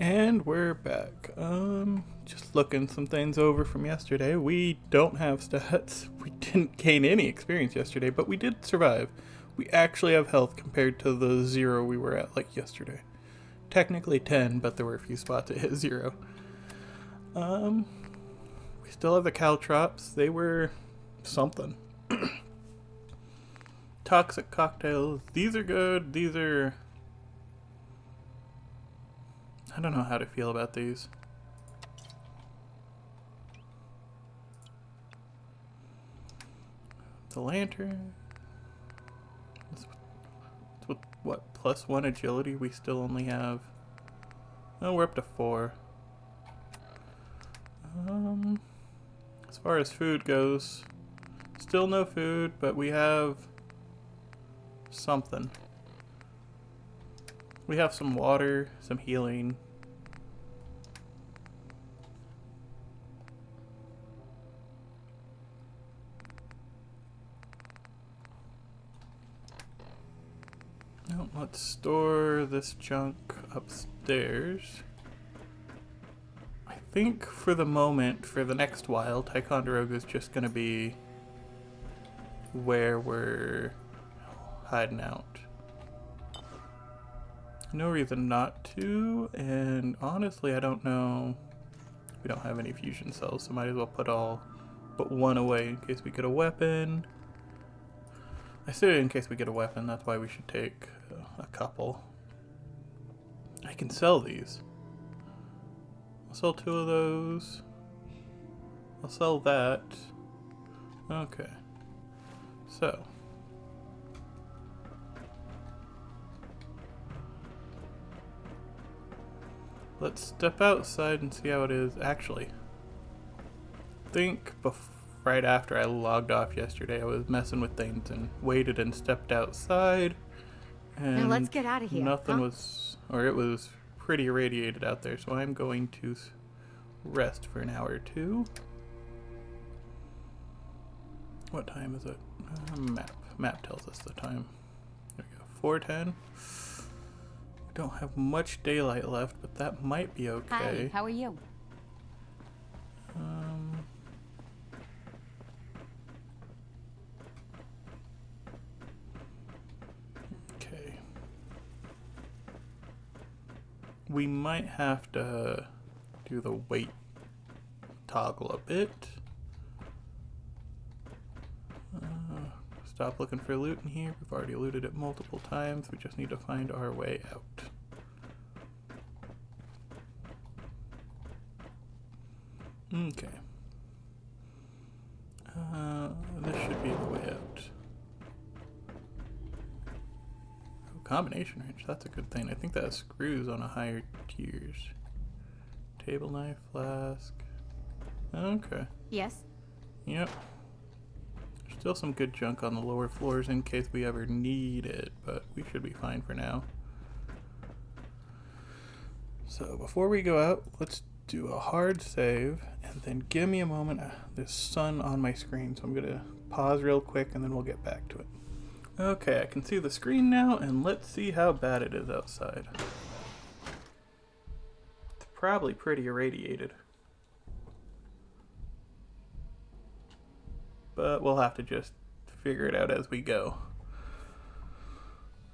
And we're back. Just looking some things over from yesterday. We don't have stats. We didn't gain any experience yesterday, but we did survive. We actually have health compared to the 0 we were at like yesterday. Technically 10, but there were a few spots it hit 0. Um, we still have the caltrops. They were something. Toxic cocktails. These are good. These are... I don't know how to feel about these. The lantern. It's with what? +1 agility? We still only have... Oh, we're up to 4. As far as food goes, still no food, but we have something. We have some water, some healing. No, let's store this junk upstairs. I think for the moment, for the next while, Ticonderoga is just going to be where we're hiding out. No reason not to, and honestly I don't know. We don't have any fusion cells, so might as well put one away in case we get a weapon. I say in case we get a weapon, that's why we should take a couple. I can sell these. I'll sell 2 of those. I'll sell that. Okay. So. Let's step outside and see how it is. Actually, I think right after I logged off yesterday, I was messing with things and waited and stepped outside. And now let's get out of here. nothing was, or it was pretty irradiated out there, so I'm going to rest for an hour or 2. What time is it? Map tells us the time. There we go, 4:10. We don't have much daylight left, but that might be okay. Hi, how are you? Okay. We might have to do the weight toggle a bit. Stop looking for loot in here. We've already looted it multiple times. We just need to find our way out. Okay. This should be the way out. Oh, combination wrench. That's a good thing. I think that screws on a higher tiers. Table knife, flask. Okay. Yes? Yep. There's still some good junk on the lower floors in case we ever need it, but we should be fine for now. So before we go out, let's do a hard save, and then give me a moment. There's sun on my screen, so I'm going to pause real quick, and then we'll get back to it. Okay, I can see the screen now, and let's see how bad it is outside. It's probably pretty irradiated. But we'll have to just figure it out as we go.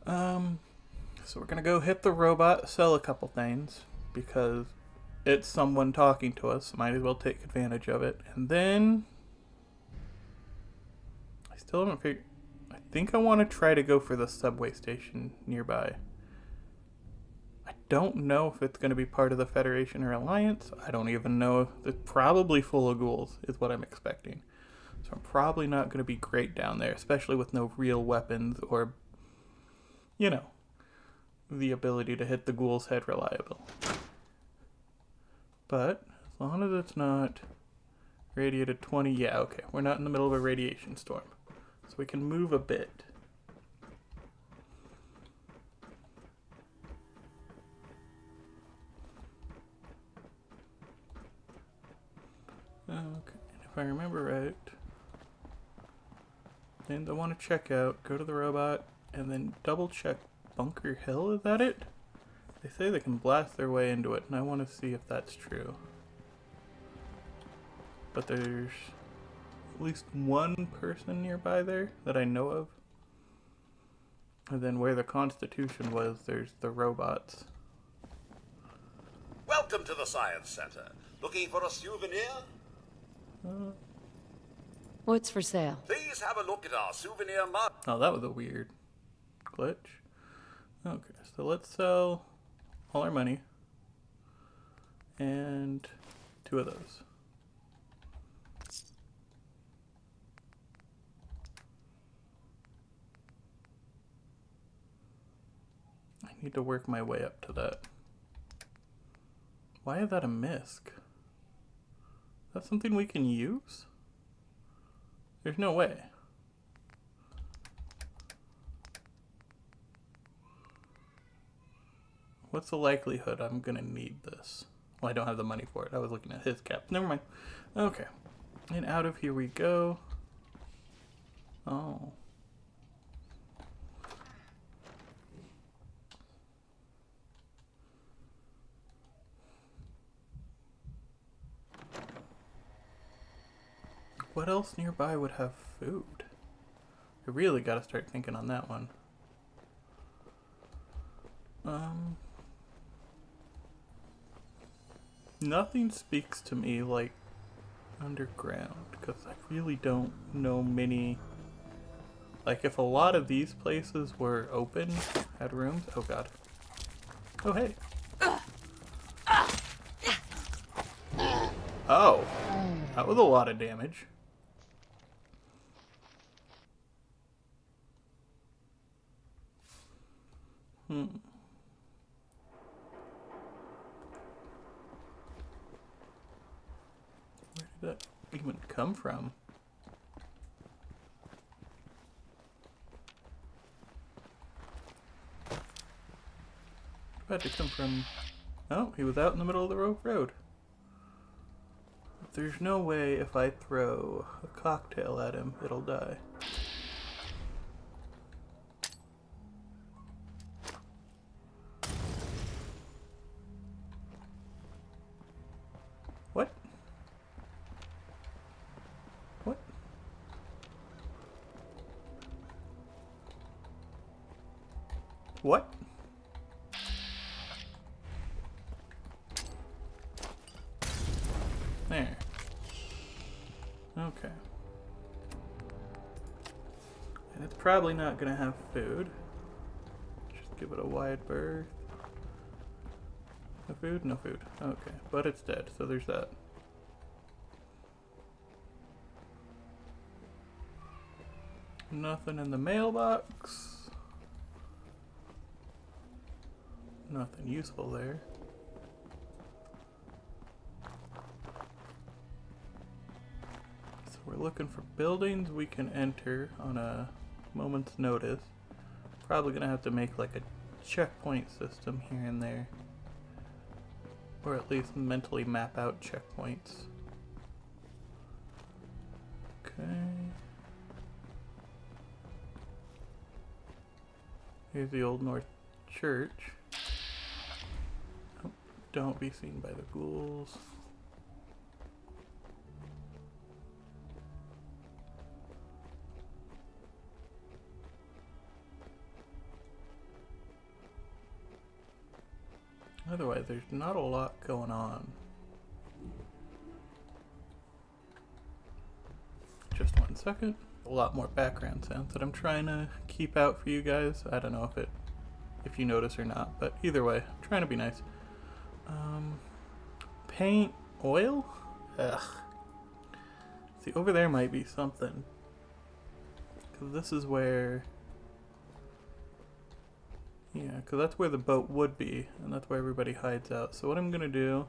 So we're gonna go hit the robot, sell a couple things, because it's someone talking to us, so might as well take advantage of it. And then I still haven't figured. I think I want to try to go for the subway station nearby. I don't know if it's going to be part of the Federation or Alliance. I don't even know. It's probably full of ghouls, is what I'm expecting. So I'm probably not going to be great down there, especially with no real weapons or, the ability to hit the ghoul's head reliable. But as long as it's not radiated 20, yeah, okay. We're not in the middle of a radiation storm. So we can move a bit. Okay, and if I remember right, things I want to check out, go to the robot, and then double check Bunker Hill, is that it? They say they can blast their way into it, and I want to see if that's true. But there's at least one person nearby there that I know of. And then where the Constitution was, there's the robots. Welcome to the Science Center. Looking for a souvenir? What's for sale? Please have a look at our souvenir mug. Oh, that was a weird glitch. Okay, so let's sell all our money. And 2 of those. I need to work my way up to that. Why is that a misc? Is that something we can use? There's no way. What's the likelihood I'm gonna need this? Well, I don't have the money for it. I was looking at his caps. Never mind. Okay. And out of here we go. Oh. What else nearby would have food? I really gotta start thinking on that one. Nothing speaks to me like underground, because I really don't know many. Like, if a lot of these places were open, had rooms. Oh god. Oh hey. Oh, that was a lot of damage. Where did that even come from? It had to come from... Oh, he was out in the middle of the road. There's no way if I throw a cocktail at him, it'll die. What? What? What? There. Okay. And it's probably not gonna have food. Just give it a wide berth. No food? No food. Okay. But it's dead, so there's that. Nothing in the mailbox. Nothing useful there. So we're looking for buildings we can enter on a moment's notice. Probably gonna have to make like a checkpoint system here and there. Or at least mentally map out checkpoints. Okay. Here's the Old North Church. Oh, don't be seen by the ghouls. Otherwise, there's not a lot going on. Just 1 second. A lot more background sounds that I'm trying to keep out for you guys. I don't know if you notice or not, but either way, I'm trying to be nice. Paint oil? Ugh. See, over there might be something. Because this is where... Yeah, because that's where the boat would be, and that's where everybody hides out. So what I'm going to do...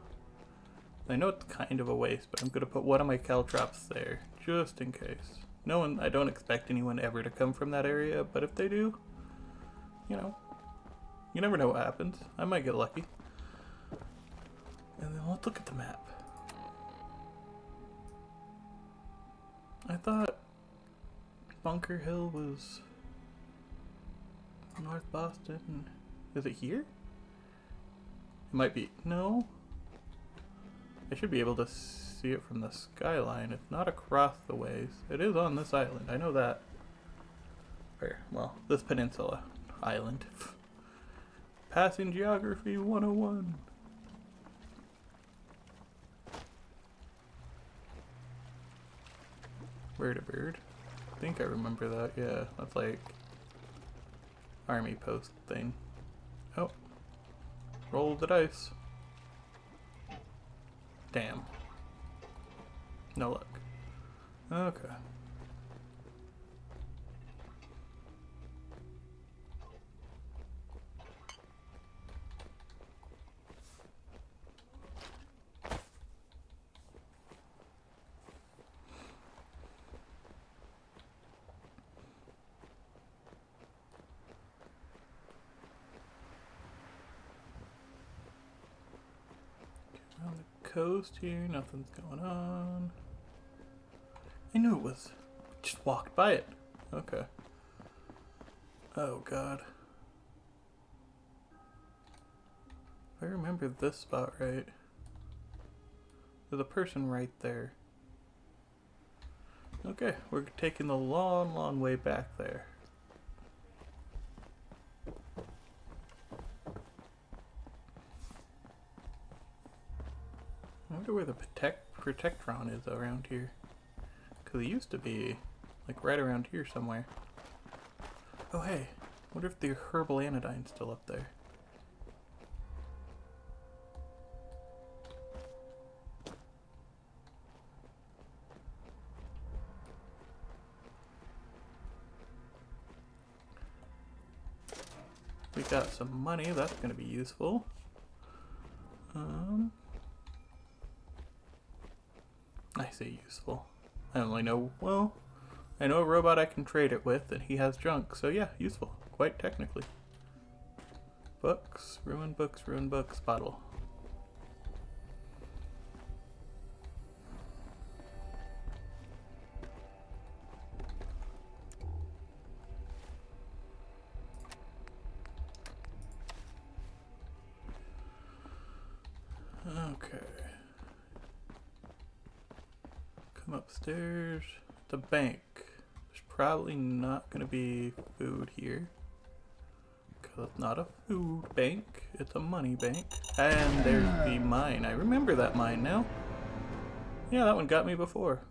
I know it's kind of a waste, but I'm going to put one of my caltrops there, just in case. No one, I don't expect anyone ever to come from that area, but if they do, you know, you never know what happens. I might get lucky. And then let's look at the map. I thought Bunker Hill was North Boston. Is it here? It might be... No? I should be able to see it from the skyline. It's not across the ways. It is on this island. I know that. Or, well, this peninsula island. Passing Geography 101. Word a bird. I think I remember that. Yeah, that's like army post thing. Oh. Roll the dice. Damn. No luck. Okay. On the coast here, nothing's going on. I knew it was. Just walked by it. Okay. Oh god. If I remember this spot right, there's a person right there. Okay, we're taking the long, long way back there. I wonder where the Protectron is around here. Because it used to be, like, right around here somewhere. Oh, hey. Wonder if the herbal anodyne's still up there. We got some money. That's going to be useful. I say useful. I only know, well, I know a robot I can trade it with, and he has junk, so yeah, useful. Quite technically. Books, ruined books, bottle. Okay. Come upstairs. The bank. There's probably not going to be food here. Because it's not a food bank. It's a money bank. And there's the mine. I remember that mine now. Yeah, that one got me before.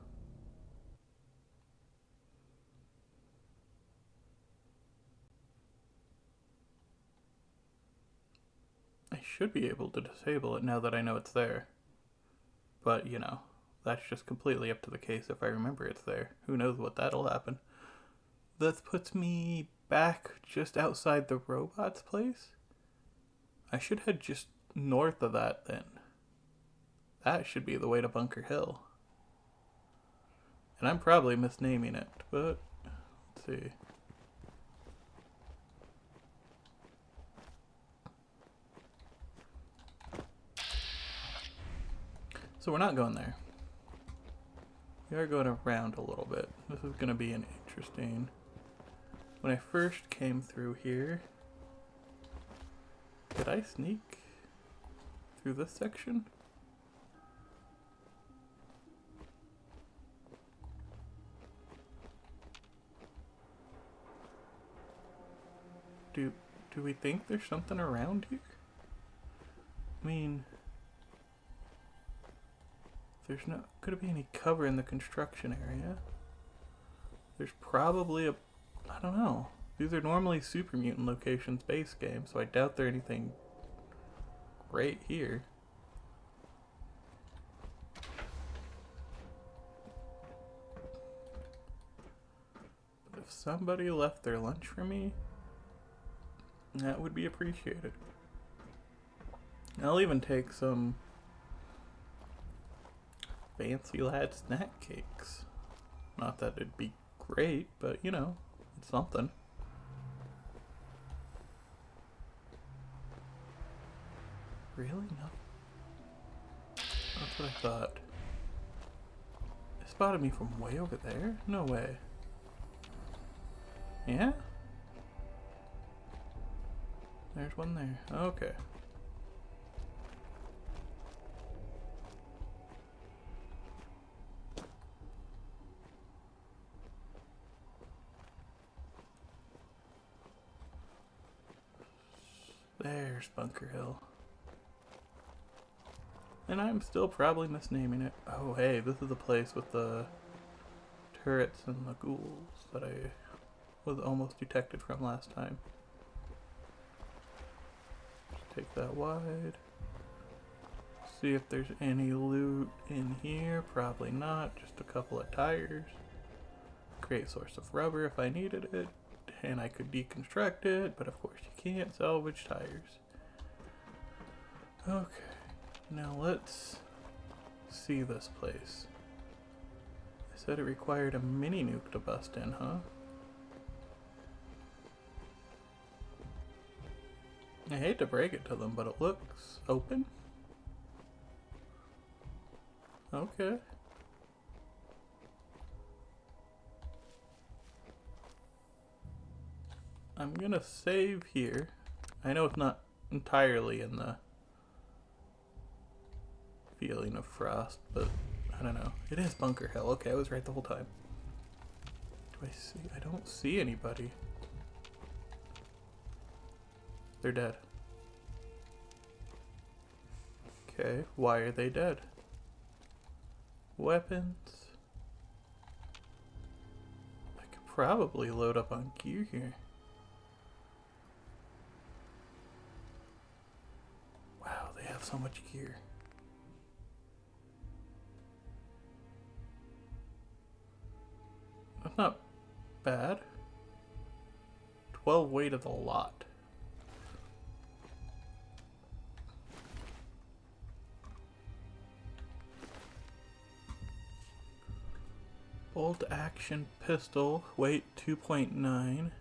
I should be able to disable it now that I know it's there. But, you know, that's just completely up to the case if I remember it's there. Who knows what that'll happen. That puts me back just outside the robot's place? I should head just north of that then. That should be the way to Bunker Hill. And I'm probably misnaming it, but let's see. So we're not going there. We are going around a little bit. This is going to be an interesting... When I first came through here... Did I sneak through this section? Do we think there's something around here? I mean... There's not gonna be any cover in the construction area. There's probably a... I don't know. These are normally Super Mutant locations base games, so I doubt there's anything great here. But if somebody left their lunch for me, that would be appreciated. I'll even take some Fancy Lad snack cakes. Not that it'd be great, but you know, it's something. Really? No. That's what I thought. It spotted me from way over there? No way. Yeah? There's one there. Okay. There's Bunker Hill. And I'm still probably misnaming it. Oh, hey, this is the place with the turrets and the ghouls that I was almost detected from last time. Just take that wide. See if there's any loot in here. Probably not. Just a couple of tires. Great source of rubber if I needed it. And I could deconstruct it, but of course you can't salvage tires. Okay, now let's see this place. I said it required a mini nuke to bust in, huh? I hate to break it to them, but it looks open. Okay. I'm gonna save here. I know it's not entirely in the feeling of frost, but I don't know. It is Bunker Hill. Okay, I was right the whole time. Do I see? I don't see anybody. They're dead. Okay, why are they dead? Weapons. I could probably load up on gear here. Wow, they have so much gear. That's not bad. 12 weight is a lot. Bolt action pistol, weight 2.9, and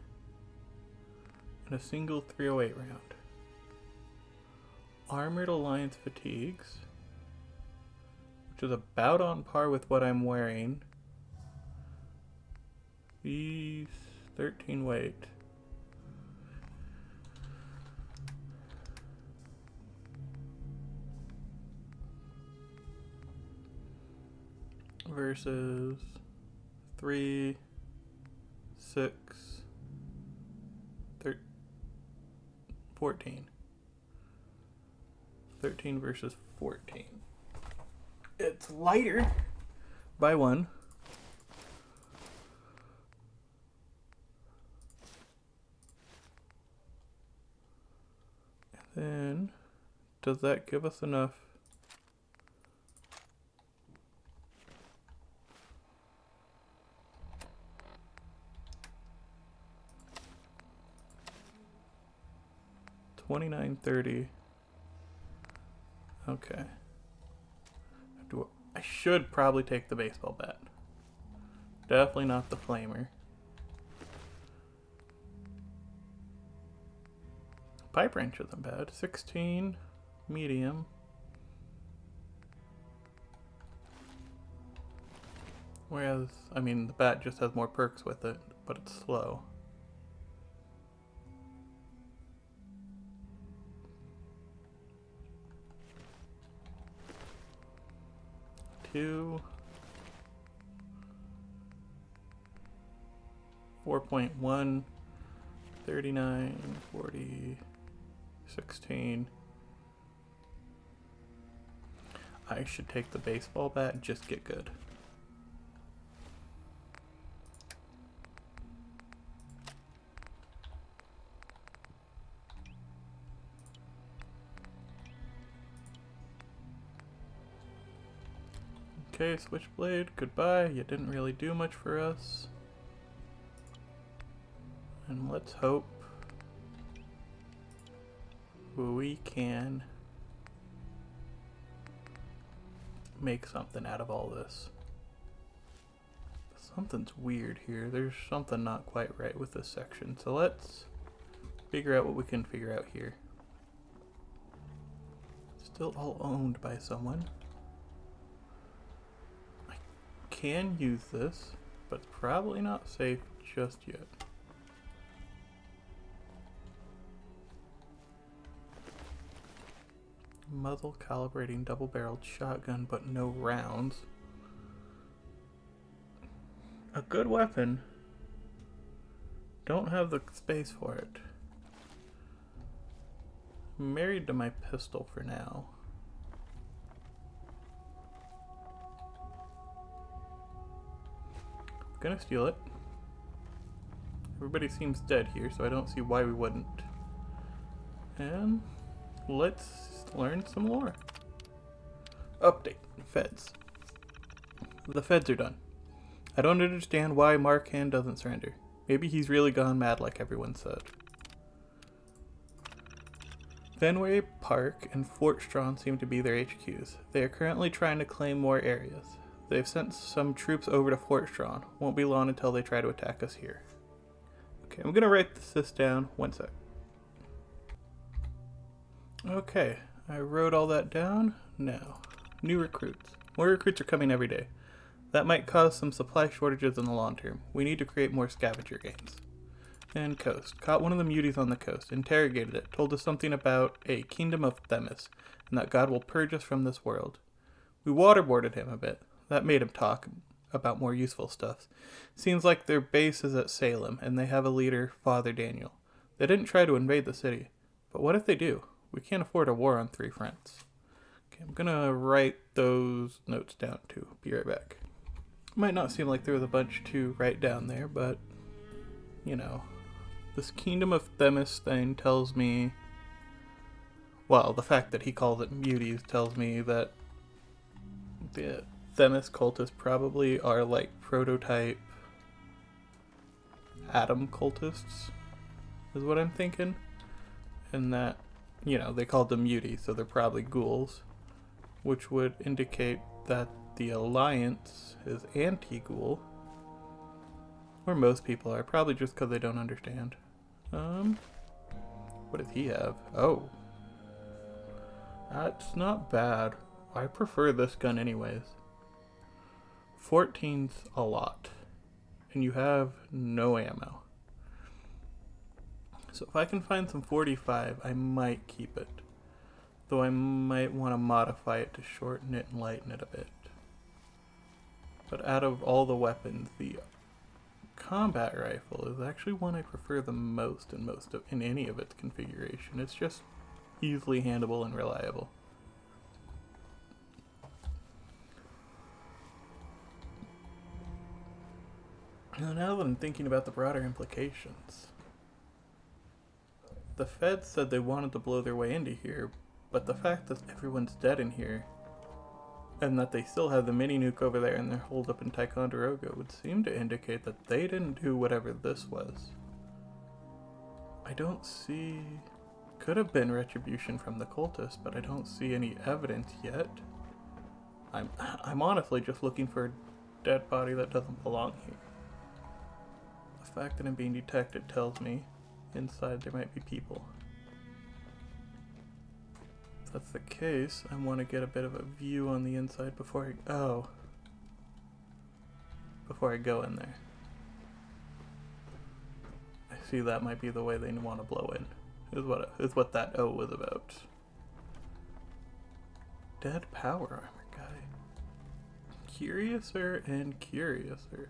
a single 308 round. Armored Alliance fatigues, which is about on par with what I'm wearing. These 13 weight. Versus 3, 6, 14. 13 versus 14. It's lighter by 1. And then, does that give us enough? $29.30. Okay. I should probably take the baseball bat. Definitely not the flamer. Pipe wrench isn't bad. 16, medium. Whereas, I mean, the bat just has more perks with it, but it's slow. Two. 4.1. 39, 40, 16. I should take the baseball bat and just get good. Okay, Switchblade, goodbye. You didn't really do much for us. And let's hope we can make something out of all this. Something's weird here. There's something not quite right with this section. So let's figure out what we can figure out here. Still all owned by someone. I can use this, but it's probably not safe just yet. Muzzle calibrating double-barreled shotgun, but no rounds. A good weapon. Don't have the space for it. married to my pistol for now. Gonna steal it. Everybody seems dead here, so I don't see why we wouldn't. And let's learn some lore. Update. Feds. The feds are done. I don't understand why Markan doesn't surrender. Maybe he's really gone mad like everyone said. Fenway Park and Fort Strong seem to be their HQs. They are currently trying to claim more areas. They've sent some troops over to Fort Strong. Won't be long until they try to attack us here. Okay, I'm gonna write this down. One sec. Okay, I wrote all that down. Now, new recruits. More recruits are coming every day. That might cause some supply shortages in the long term. We need to create more scavenger games. And coast. Caught one of the muties on the coast, interrogated it, told us something about a kingdom of Themis, and that God will purge us from this world. We waterboarded him a bit. That made him talk about more useful stuff. Seems like their base is at Salem, and they have a leader, Father Daniel. They didn't try to invade the city. But what if they do? We can't afford a war on 3 fronts. Okay, I'm gonna write those notes down too. Be right back. Might not seem like there was a bunch to write down there, but, you know, this Kingdom of Themis thing tells me, well, the fact that he calls it muties tells me that the Themis cultists probably are like prototype Atom cultists, is what I'm thinking. And that, you know, they called them muties, so they're probably ghouls, which would indicate that the Alliance is anti-ghoul. Or most people are, probably just because they don't understand. What does he have? Oh. That's not bad. I prefer this gun anyways. 14's a lot. And you have no ammo. So if I can find some 45, I might keep it. Though I might want to modify it to shorten it and lighten it a bit. But out of all the weapons, the combat rifle is actually one I prefer the most in any of its configuration. It's just easily handleable and reliable. Now that I'm thinking about the broader implications, the feds said they wanted to blow their way into here, but the fact that everyone's dead in here, and that they still have the mini nuke over there and they're holed up in Ticonderoga, would seem to indicate that they didn't do whatever this was. I don't see... Could have been retribution from the cultists, but I don't see any evidence yet. I'm honestly just looking for a dead body that doesn't belong here. The fact that I'm being detected tells me inside there might be people. If that's the case, I want to get a bit of a view on the inside before I go in there. I see that might be the way they want to blow in. Is what that O was about. Dead power armor guy. Curiouser and curiouser.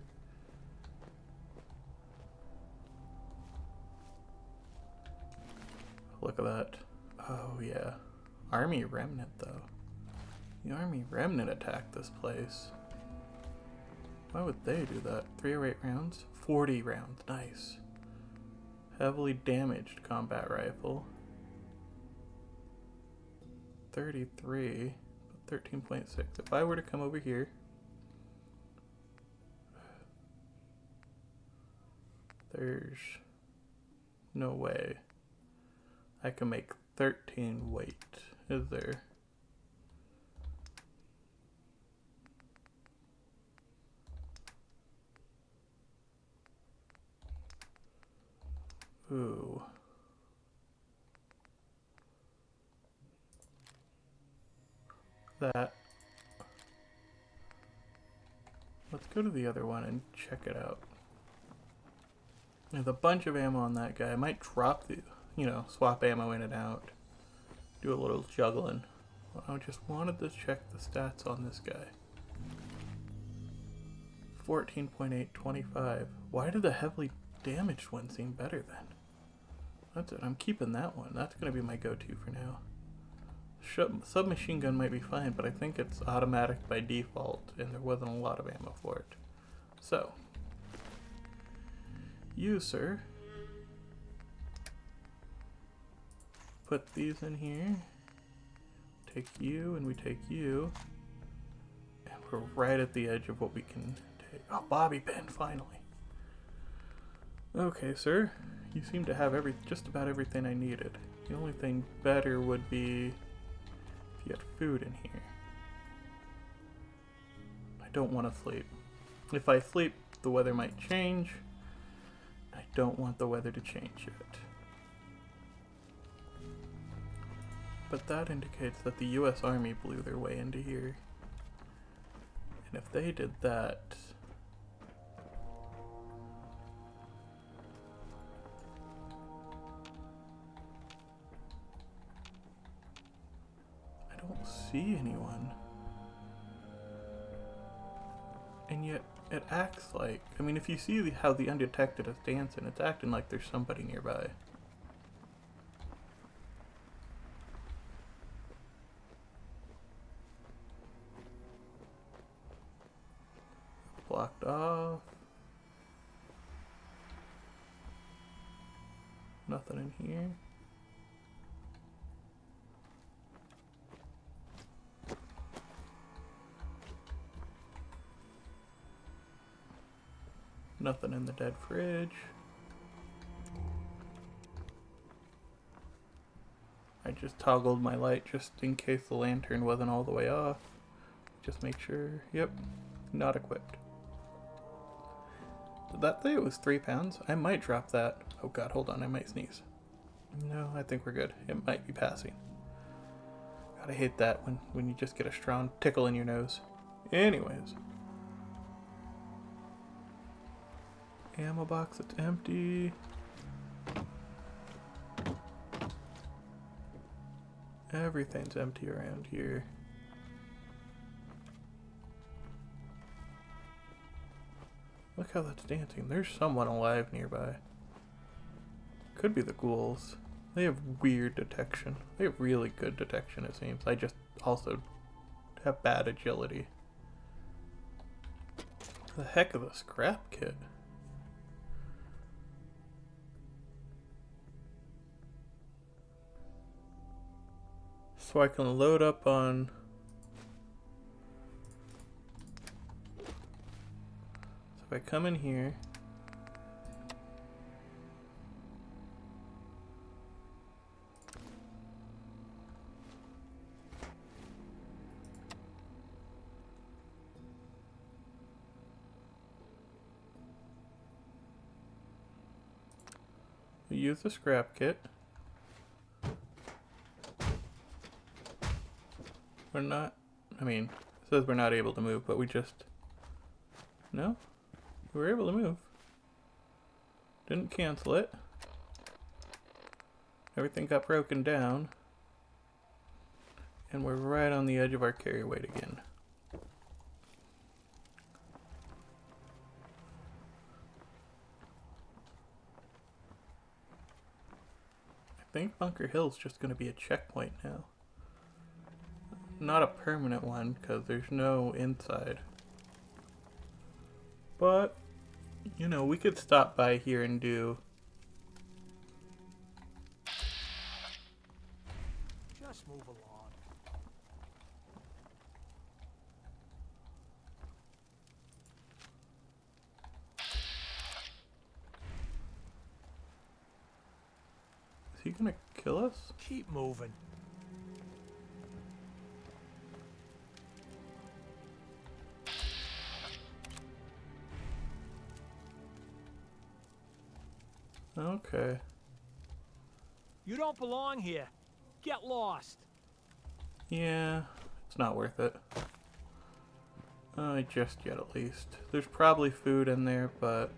Look at that. Oh yeah. Army Remnant though. The Army Remnant attacked this place. Why would they do that? 308 rounds? 40 rounds. Nice. Heavily damaged combat rifle. 33. 13.6. If I were to come over here. There's no way I can make 13 weight, is there? Ooh. That. Let's go to the other one and check it out. There's a bunch of ammo on that guy. I might drop the, swap ammo in and out. Do a little juggling. I just wanted to check the stats on this guy. 14.8, 25. Why did the heavily damaged one seem better then? That's it. I'm keeping that one. That's going to be my go-to for now. Submachine gun might be fine, but I think it's automatic by default, and there wasn't a lot of ammo for it. So, you, sir, put these in here. Take you, and we take you. And we're right at the edge of what we can take. Oh, bobby pin, finally. Okay, sir. You seem to have just about everything I needed. The only thing better would be if you had food in here. I don't want to sleep. If I sleep, the weather might change. I don't want the weather to change yet. But that indicates that the US Army blew their way into here. And if they did that... I don't see anyone. And yet, it acts like... I mean, if you see how the undetected is dancing, it's acting like there's somebody nearby. Blocked off. Nothing in here. Nothing in the dead fridge. I just toggled my light just in case the lantern wasn't all the way off. Just make sure. Yep, not equipped. Did that say it was 3 pounds? I might drop that. Oh god, hold on, I might sneeze. No, I think we're good. It might be passing. God, I hate that when you just get a strong tickle in your nose. Anyways. Ammo box, it's empty. Everything's empty around here. Look how that's dancing. There's someone alive nearby. Could be the ghouls. They have weird detection. They have really good detection, it seems. I just also have bad agility. The heck of a scrap kit. So I can load up on... So if I come in here... We use the scrap kit. We're not, I mean, it says we're not able to move, but we just, no, we were able to move. Didn't cancel it. Everything got broken down. And we're right on the edge of our carry weight again. I think Bunker Hill's just going to be a checkpoint now. Not a permanent one, because there's no inside. But, you know, we could stop by here and do... Just move along. Is he gonna kill us? Keep moving. Okay. You don't belong here. Get lost. Yeah, it's not worth it. Just yet at least. There's probably food in there, but...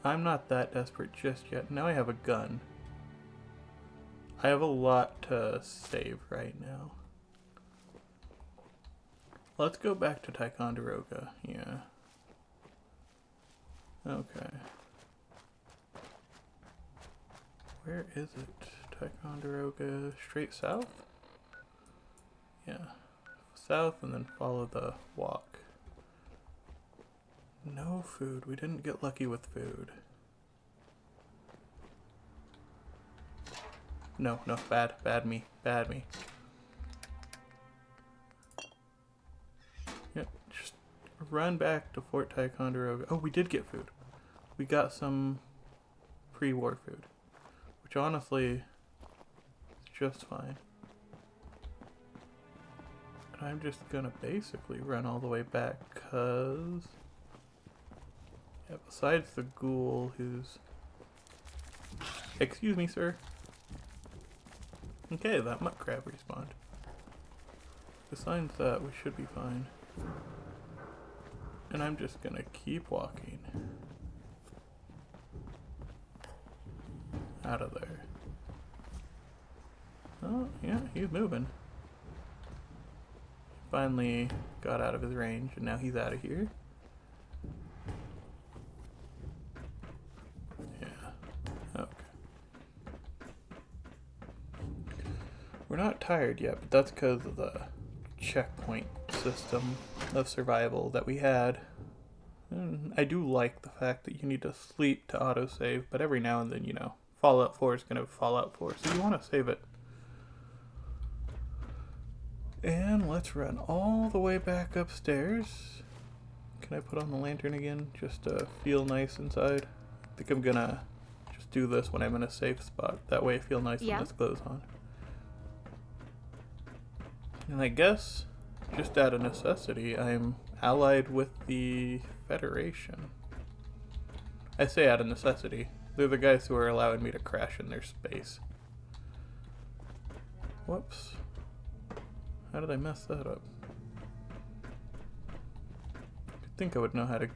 I'm not that desperate just yet. Now I have a gun. I have a lot to save right now. Let's go back to Ticonderoga. Yeah. Okay. Where is it? Ticonderoga, straight south? Yeah. South and then follow the walk. No food. We didn't get lucky with food. No, bad me. Yep, just run back to Fort Ticonderoga. Oh, we did get food. We got some pre-war food, which honestly is just fine. And I'm just gonna basically run all the way back, cause yeah, besides the ghoul who's... Excuse me, sir. Okay, that mutt crab respawned. Besides that, we should be fine. And I'm just gonna keep walking. Out of there. Oh, yeah, he's moving. Finally got out of his range, and now he's out of here. Yeah, okay. We're not tired yet, but that's because of the checkpoint system of survival that we had. And I do like the fact that you need to sleep to autosave, but every now and then, you know, Fallout 4 is going to Fallout 4, so you want to save it. And let's run all the way back upstairs. Can I put on the lantern again, just to feel nice inside? I think I'm gonna just do this when I'm in a safe spot. That way I feel nice when this goes on. And I guess, just out of necessity, I'm allied with the Federation. I say out of necessity. They're the guys who are allowing me to crash in their space. Whoops. How did I mess that up? You'd think I would know how to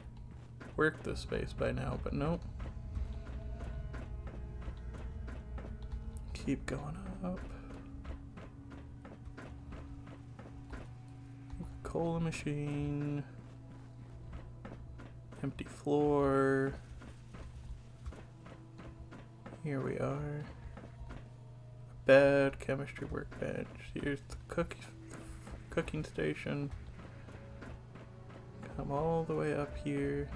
work this space by now, but nope. Keep going up. Cola machine. Empty floor. Here we are. Bed, chemistry workbench. Here's the cooking station. Come all the way up here.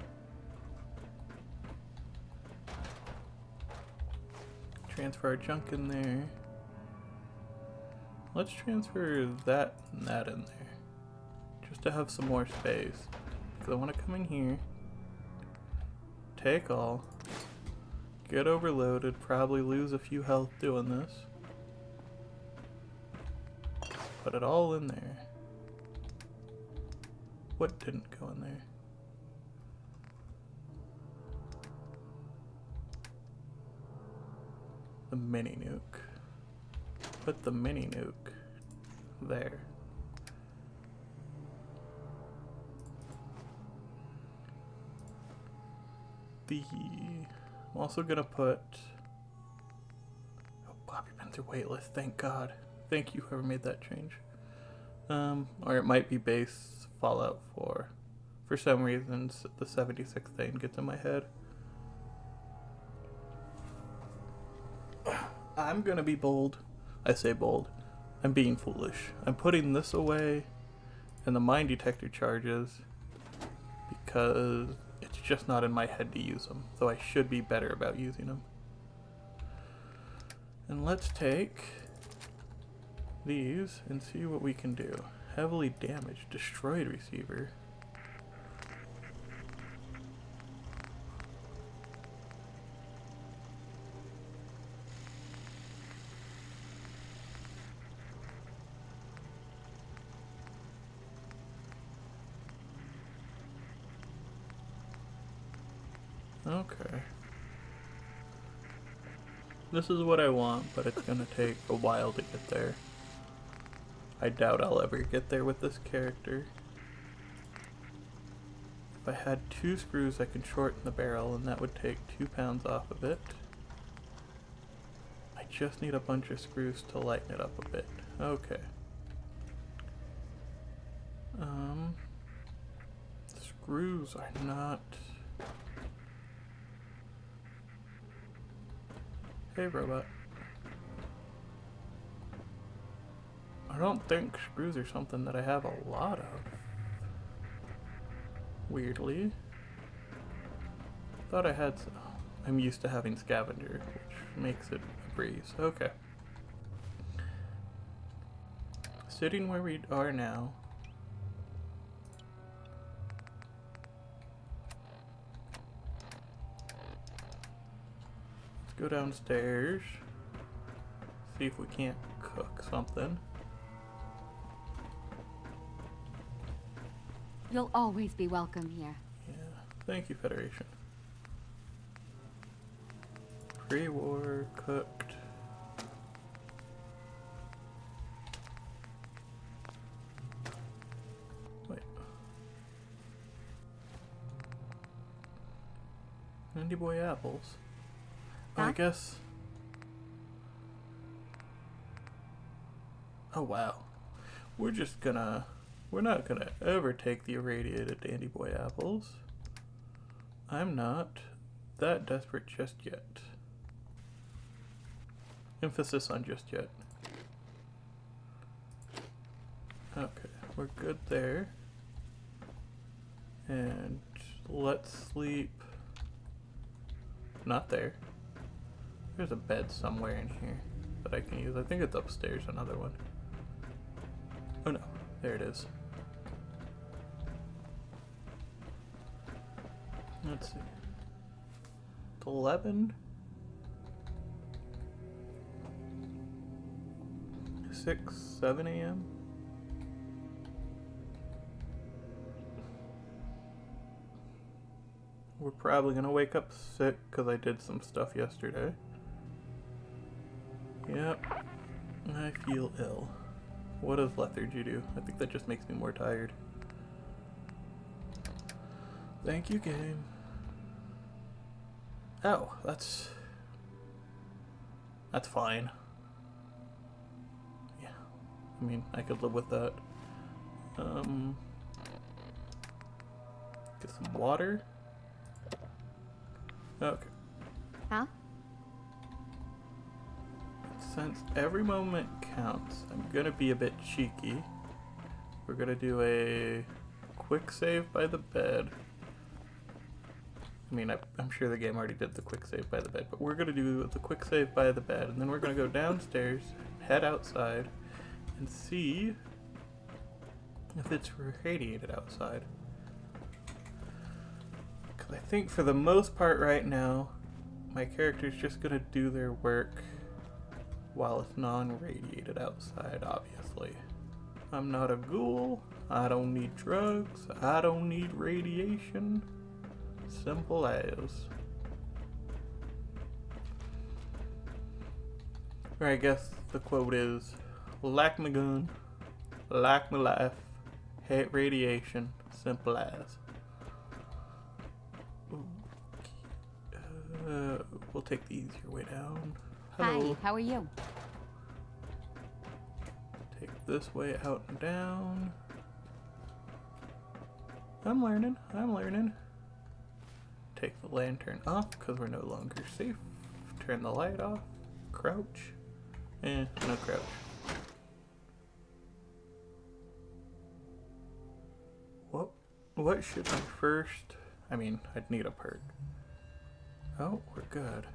Transfer our junk in there. Let's transfer that and that in there. Just to have some more space. Because I want to come in here. Take all. Get overloaded. Probably lose a few health doing this. Put it all in there. What didn't go in there? The mini nuke. Put the mini nuke there. I'm also gonna put... Oh, Bobby pins are weightless, thank God. Thank you, whoever made that change. Or it might be base Fallout 4. For some reason, the 76 thing gets in my head. I'm gonna be bold. I say bold. I'm being foolish. I'm putting this away and the mine detector charges because it's just not in my head to use them. Though I should be better about using them. And let's take these and see what we can do. Heavily damaged, destroyed receiver. Okay. This is what I want, but it's gonna take a while to get there. I doubt I'll ever get there with this character. If I had 2 screws, I can shorten the barrel, and that would take 2 pounds off of it. I just need a bunch of screws to lighten it up a bit. Okay. Screws are not... Hey, robot. I don't think screws are something that I have a lot of. Weirdly. Thought I had some. I'm used to having scavenger, which makes it a breeze. Okay. Sitting where we are now. Let's go downstairs. See if we can't cook something. You'll always be welcome here. Yeah. Thank you, Federation. Pre-war cooked. Wait. Andy Boy apples. Oh, I Huh? guess. Oh wow. We're not gonna ever take the irradiated Dandy Boy apples. I'm not that desperate just yet. Emphasis on just yet. Okay, we're good there. And let's sleep. Not there. There's a bed somewhere in here that I can use. I think it's upstairs, another one. Oh no, there it is. Let's see. It's 11. 6, 7 a.m. We're probably gonna wake up sick because I did some stuff yesterday. Yep. I feel ill. What does lethargy do? I think that just makes me more tired. Thank you, game. Oh, that's fine. Yeah. I mean, I could live with that. Get some water. Okay. Huh? Since every moment counts, I'm gonna be a bit cheeky. We're gonna do a quick save by the bed. I mean, I'm sure the game already did the quick save by the bed, but we're gonna do the quick save by the bed, and then we're gonna go downstairs, head outside, and see if it's radiated outside. Because I think for the most part right now, my character's just gonna do their work while it's non-radiated outside, obviously. I'm not a ghoul, I don't need drugs, I don't need radiation. Simple as. Or I guess the quote is, like my gun, like my life, hate radiation, simple as. We'll take the easier way down. Hello. Hi, how are you? Take this way out and down. I'm learning, I'm learning. Take the lantern off because we're no longer safe. Turn the light off. Crouch. No crouch. What should I first? I mean, I'd need a perk. Oh, we're good.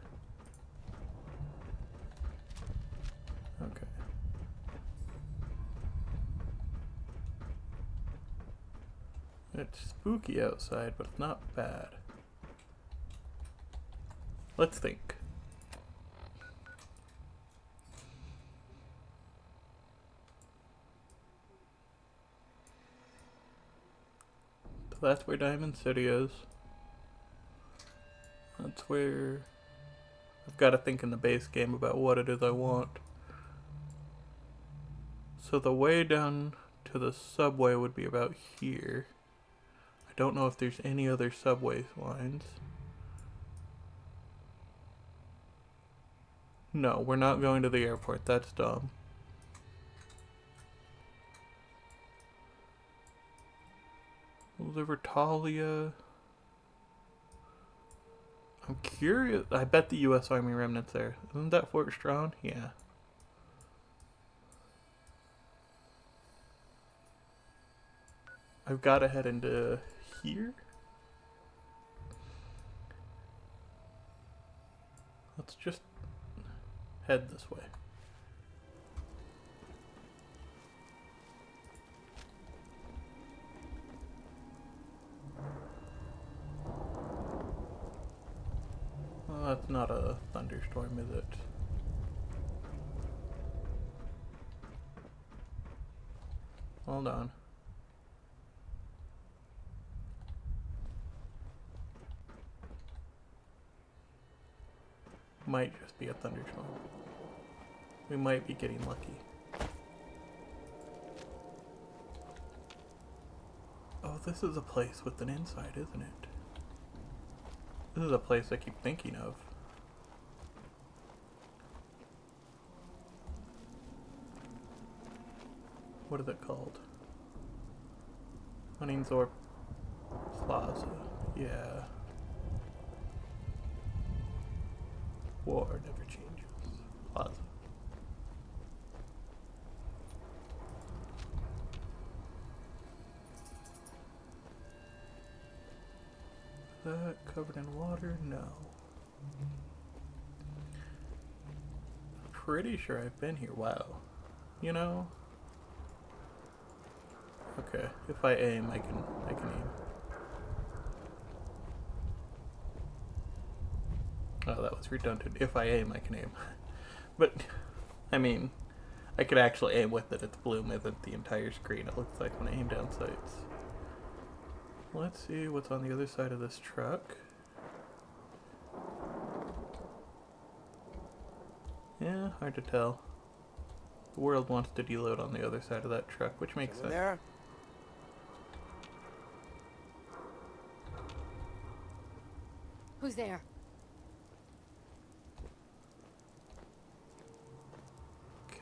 Okay. It's spooky outside, but it's not bad. Let's think. So that's where Diamond City is. That's where I've got to think in the base game about what it is I want. So the way down to the subway would be about here. I don't know if there's any other subway lines. No, we're not going to the airport. That's dumb. Libertalia. I'm curious. I bet the U.S. Army remnants there. Isn't that Fort Strong? Yeah. I've got to head into here. Let's just head this way. Well, that's not a thunderstorm, is it? Hold on. Might just be a thunderstorm. We might be getting lucky. Oh, this is a place with an inside, isn't it? This is a place I keep thinking of. What is it called? Huntingthorpe Plaza. Yeah. War never changes. Plaza. That covered in water? No. Pretty sure I've been here. Wow. You know? Okay, if I aim, I can aim. Oh, that was redundant. If I aim, I can aim. But, I mean, I could actually aim with it. Its bloom isn't the entire screen. It looks like when I aim down sights. Let's see what's on the other side of this truck. Yeah, hard to tell. The world wants to deload on the other side of that truck, which makes sense. There? Who's there?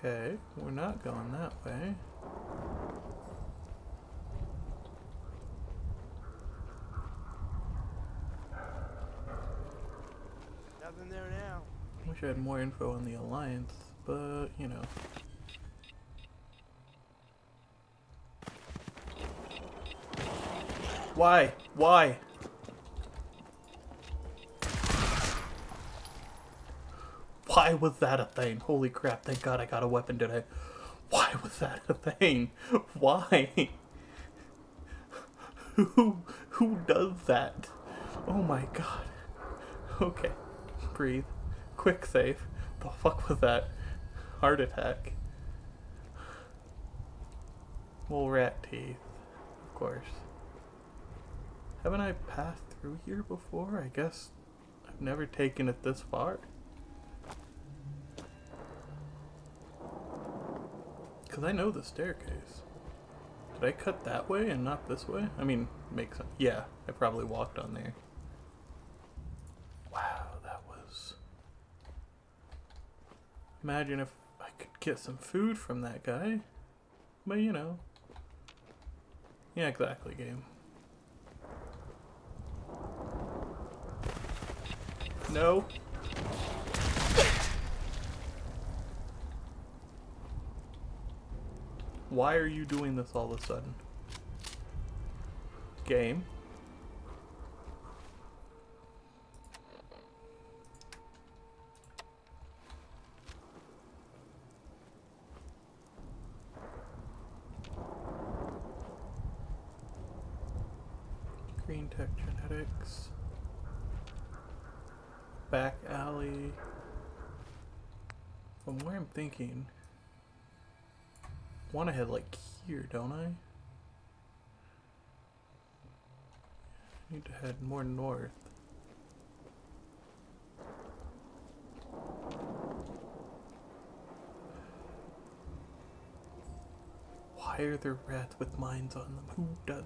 Okay, we're not going that way. Nothing there now. Wish I had more info on the Alliance, but, you know. Why? Why? Why was that a thing? Holy crap, thank God I got a weapon today. Why was that a thing? Why? Who does that? Oh my God. Okay. Breathe. Quick save. The fuck was that? Heart attack. Well, rat teeth. Of course. Haven't I passed through here before? I guess I've never taken it this far. Because I know the staircase. Did I cut that way and not this way? I mean, makes sense. Yeah, I probably walked on there. Wow, that was... Imagine if I could get some food from that guy. But, you know. Yeah, exactly, game. No. Why are you doing this all of a sudden? Game. Green Tech Genetics. Back alley. From where I'm thinking, I want to head like here, don't I? Need to head more north. Why are there rats with mines on them? Who does?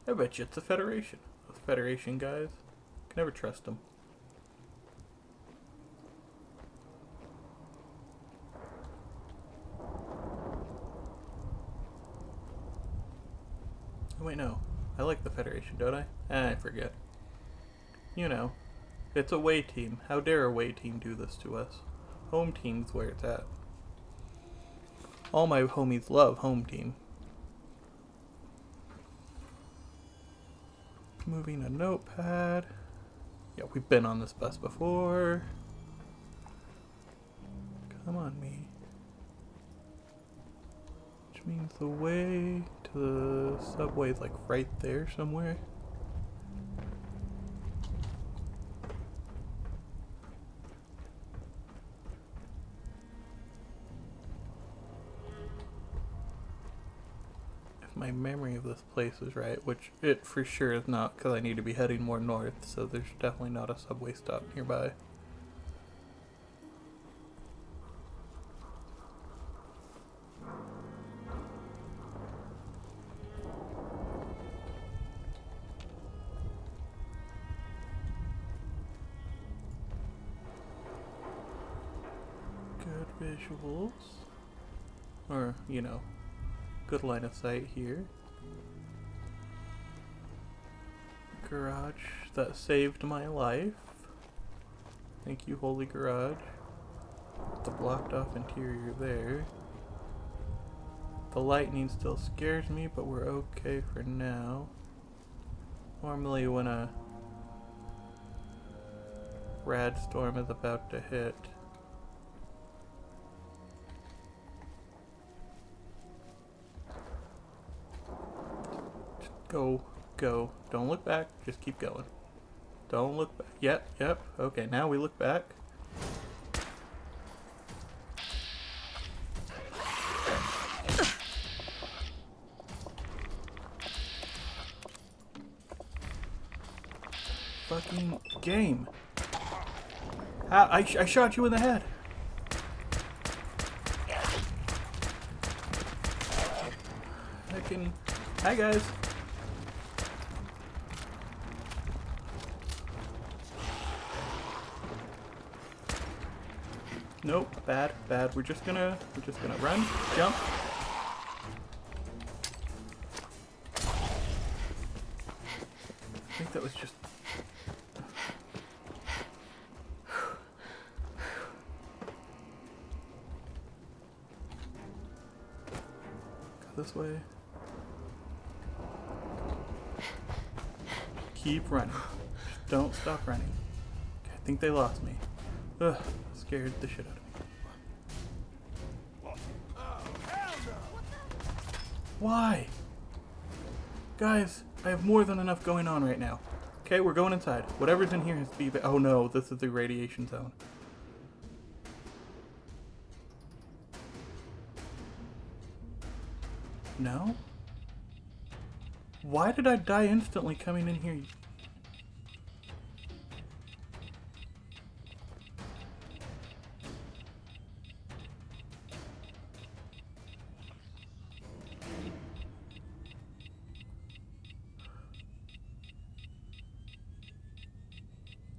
I bet you it's the Federation. Those Federation guys. Can never trust them. Oh, wait, no. I like the Federation, don't I? I forget. You know, It's away team. How dare away team do this to us? Home team's where it's at. All my homies love home team. Moving a notepad. Yeah, we've been on this bus before. Come on, me. Which means the way to the subway is like right there somewhere. If my memory of this place is right, which it for sure is not, because I need to be heading more north, so there's definitely not a subway stop nearby. Good visuals. Or, you know, good line of sight here. Garage that saved my life. Thank you, Holy Garage. The blocked off interior there. The lightning still scares me, but we're okay for now. Normally when a rad storm is about to hit, just go. Don't look back, just keep going. Don't look back. Yep. Okay, now we look back. Fucking game. I shot you in the head. Hi guys. Nope, bad. We're just gonna run, jump. I think that was just. Go this way. Keep running. Just don't stop running. Okay, I think they lost me. Ugh, scared the shit out of me. Why? Guys, I have more than enough going on right now. Okay, we're going inside. Whatever's in here has to be... Oh no, this is the radiation zone. No? Why did I die instantly coming in here?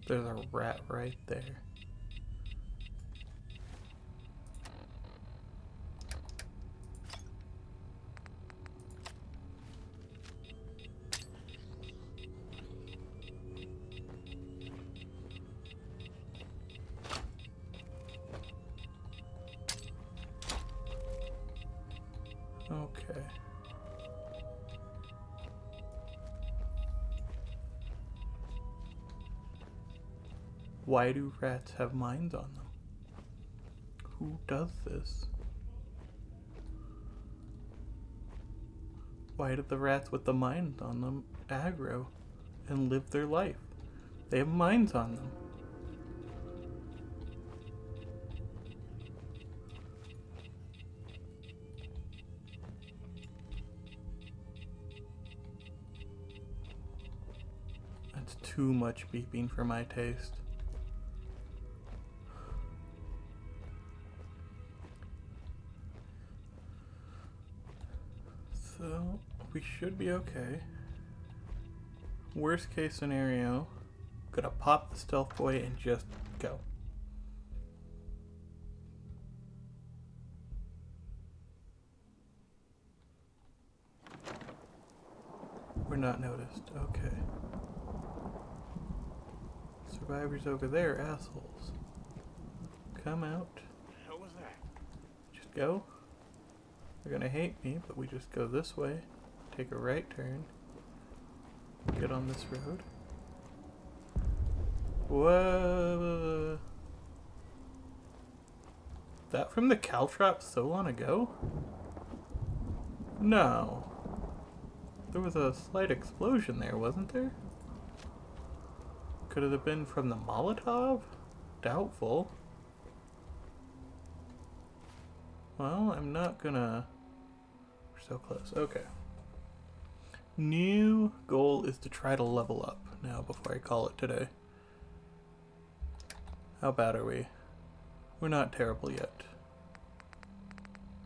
There's a rat right there. Okay. Why do rats have minds on them? Who does this? Why do the rats with the minds on them aggro and live their life? They have minds on them. That's too much beeping for my taste. So, we should be okay. Worst case scenario, gonna pop the stealth boy and just go. We're not noticed. Okay. So survivors over there, assholes. Come out. The hell was that? Just go. They're gonna hate me, but we just go this way. Take a right turn. Get on this road. Whoa. That from the caltrop so long ago? No. There was a slight explosion there, wasn't there? Could it have been from the Molotov? Doubtful. Well, I'm not gonna... We're so close. Okay. New goal is to try to level up now before I call it today. How bad are we? We're not terrible yet.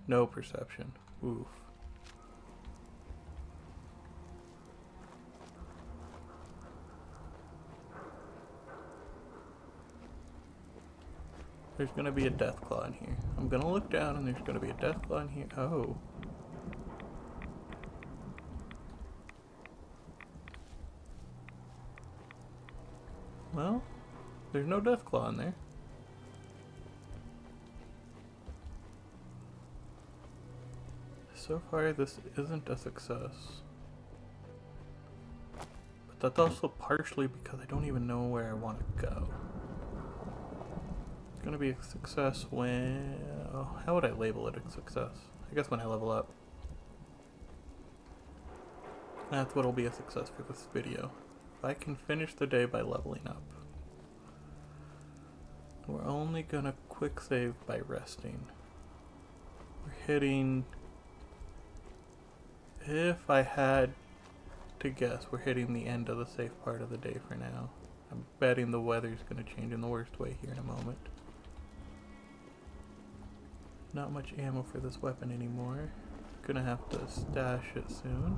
No perception. Oof. There's gonna be a death claw in here. I'm gonna look down and there's gonna be a death claw in here. Oh. Well, there's no death claw in there. So far, this isn't a success. But that's also partially because I don't even know where I want to go. It's gonna be a success when... Oh, how would I label it a success? I guess when I level up. That's what'll be a success for this video. If I can finish the day by leveling up. We're only gonna quick save by resting. We're hitting... If I had to guess, we're hitting the end of the safe part of the day for now. I'm betting the weather's gonna change in the worst way here in a moment. Not much ammo for this weapon anymore. Gonna have to stash it soon.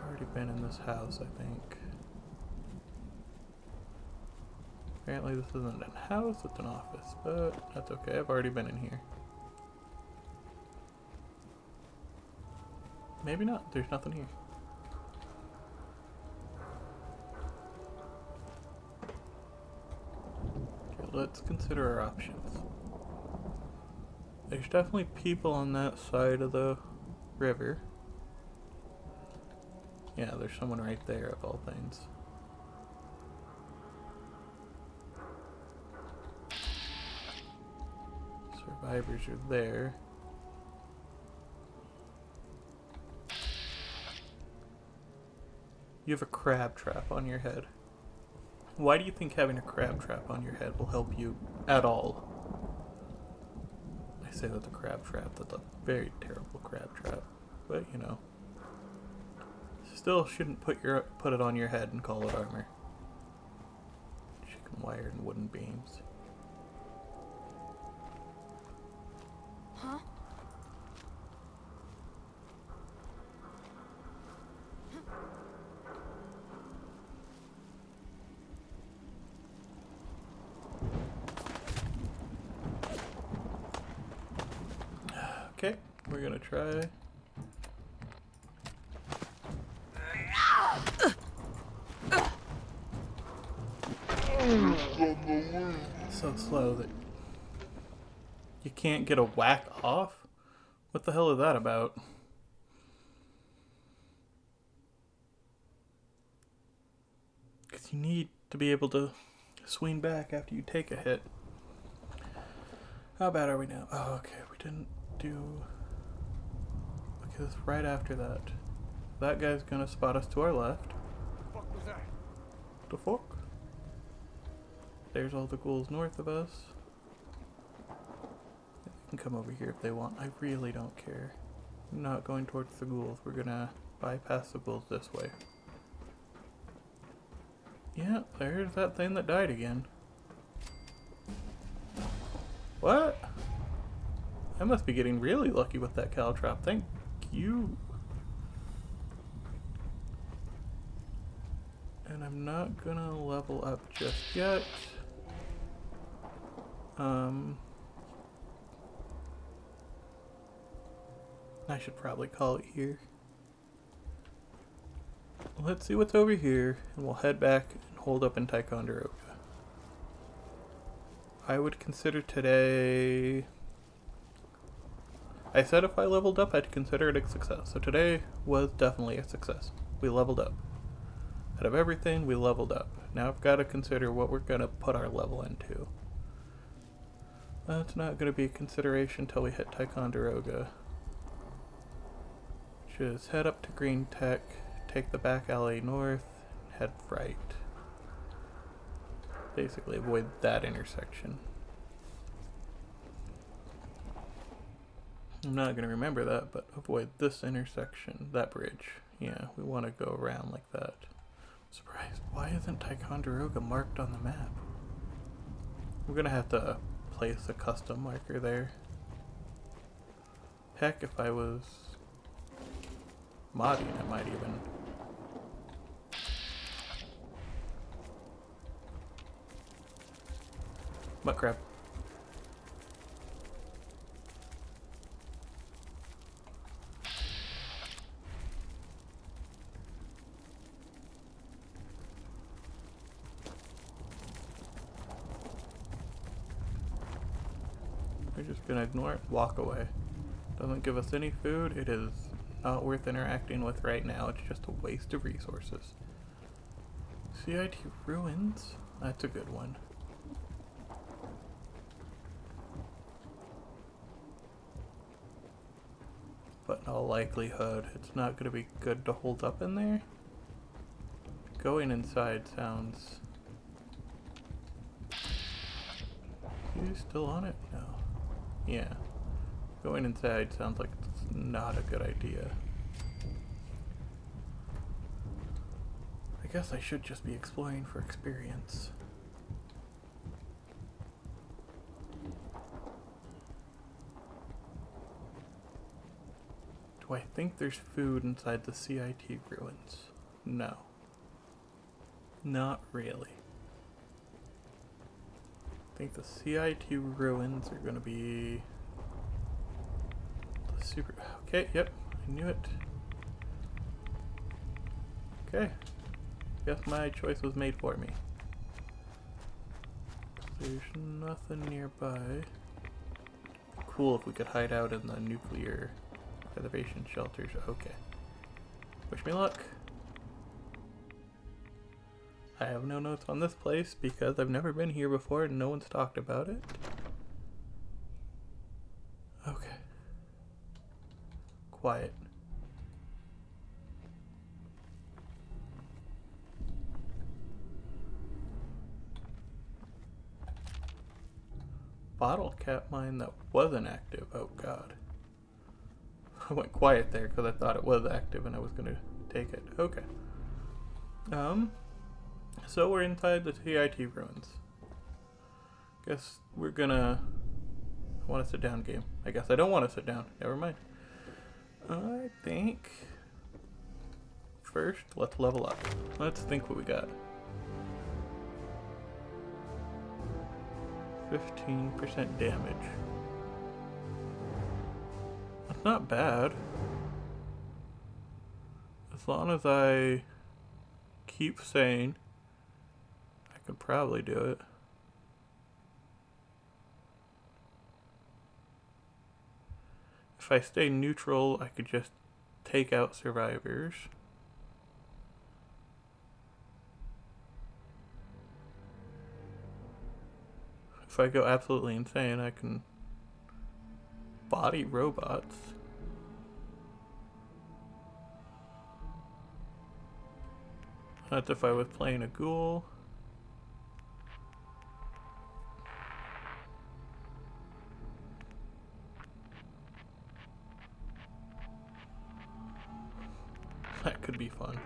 Already been in this house, I think. Apparently this isn't a house, it's an office, but that's okay, I've already been in here. Maybe not, there's nothing here. Okay, let's consider our options. There's definitely people on that side of the river. Yeah, there's someone right there of all things. Survivors are there. You have a crab trap on your head. Why do you think having a crab trap on your head will help you at all? I say that's a crab trap. That's a very terrible crab trap. But, you know. Still shouldn't put it on your head and call it armor. Chicken wire and wooden beams. Huh? Okay, we're gonna try. So slow that you can't get a whack off? What the hell is that about? Because you need to be able to swing back after you take a hit. How bad are we now? Oh, okay, we didn't do... Because right after that, that guy's gonna spot us to our left. What was that? The fuck? There's all the ghouls north of us. They can come over here if they want. I really don't care. I'm not going towards the ghouls. We're gonna bypass the ghouls this way. Yeah, there's that thing that died again. What? I must be getting really lucky with that caltrop. Thank you. And I'm not gonna level up just yet. I should probably call it here. let's see what's over here, and we'll head back and hold up in Ticonderoga. I would consider today... I said if I leveled up, I'd consider it a success. So today was definitely a success. We leveled up. Out of everything, we leveled up. Now I've got to consider what we're going to put our level into. That's not going to be a consideration until we hit Ticonderoga. Which is head up to Green Tech, take the back alley north, head right. Basically avoid that intersection. I'm not going to remember that, but avoid this intersection, that bridge. Yeah, we want to go around like that. Surprised, why isn't Ticonderoga marked on the map? We're going to have to place a custom marker there. Heck, if I was modding, I might even. Mutt crab. We're just gonna ignore it, walk away. Doesn't give us any food. It is not worth interacting with right now. It's just a waste of resources. CIT ruins? That's a good one. But in all likelihood, it's not going to be good to hold up in there. Going inside sounds... You still on it? No. Yeah. Going inside sounds like it's not a good idea. I guess I should just be exploring for experience. Do I think there's food inside the CIT ruins? No. Not really. I think the CIT ruins are going to be the super... Okay, yep, I knew it. Okay. Guess my choice was made for me. There's nothing nearby. Cool if we could hide out in the nuclear reservation shelters. Okay. Wish me luck. I have no notes on this place because I've never been here before and no one's talked about it. Okay. Quiet. Bottle cap mine that wasn't active. Oh god. I went quiet there because I thought it was active and I was going to take it. Okay. So we're inside the CIT ruins. Guess we're gonna... I want to sit down game. I guess I don't want to sit down. Never mind. I think... First, let's level up. Let's think what we got. 15% damage. That's not bad. As long as I keep saying I could probably do it. If I stay neutral, I could just take out survivors. If I go absolutely insane, I can body robots. That's if I was playing a ghoul. That could be fun.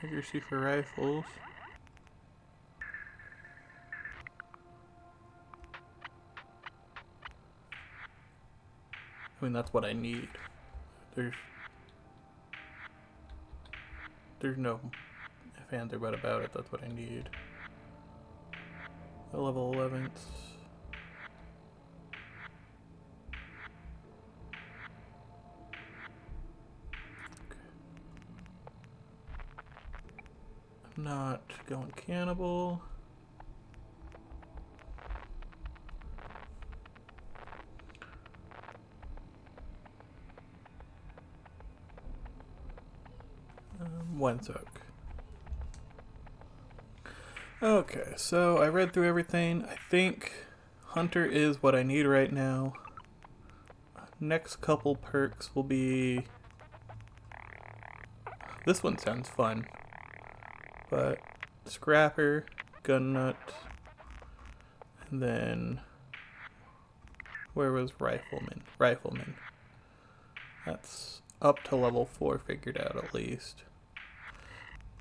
Accuracy for rifles. I mean, that's what I need. There's no if, ands, or but about it. That's what I need. A level 11th. not going cannibal. One sec. Okay, so I read through everything. I think Hunter is what I need right now. Next couple perks will be... This one sounds fun. But Scrapper, Gun Nut, and then... Where was Rifleman? Rifleman. That's up to level 4 figured out at least.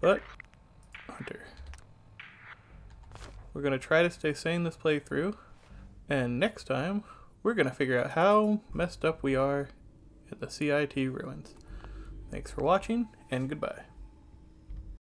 But, Hunter. We're going to try to stay sane this playthrough, and next time, we're going to figure out how messed up we are in the CIT ruins. Thanks for watching, and goodbye.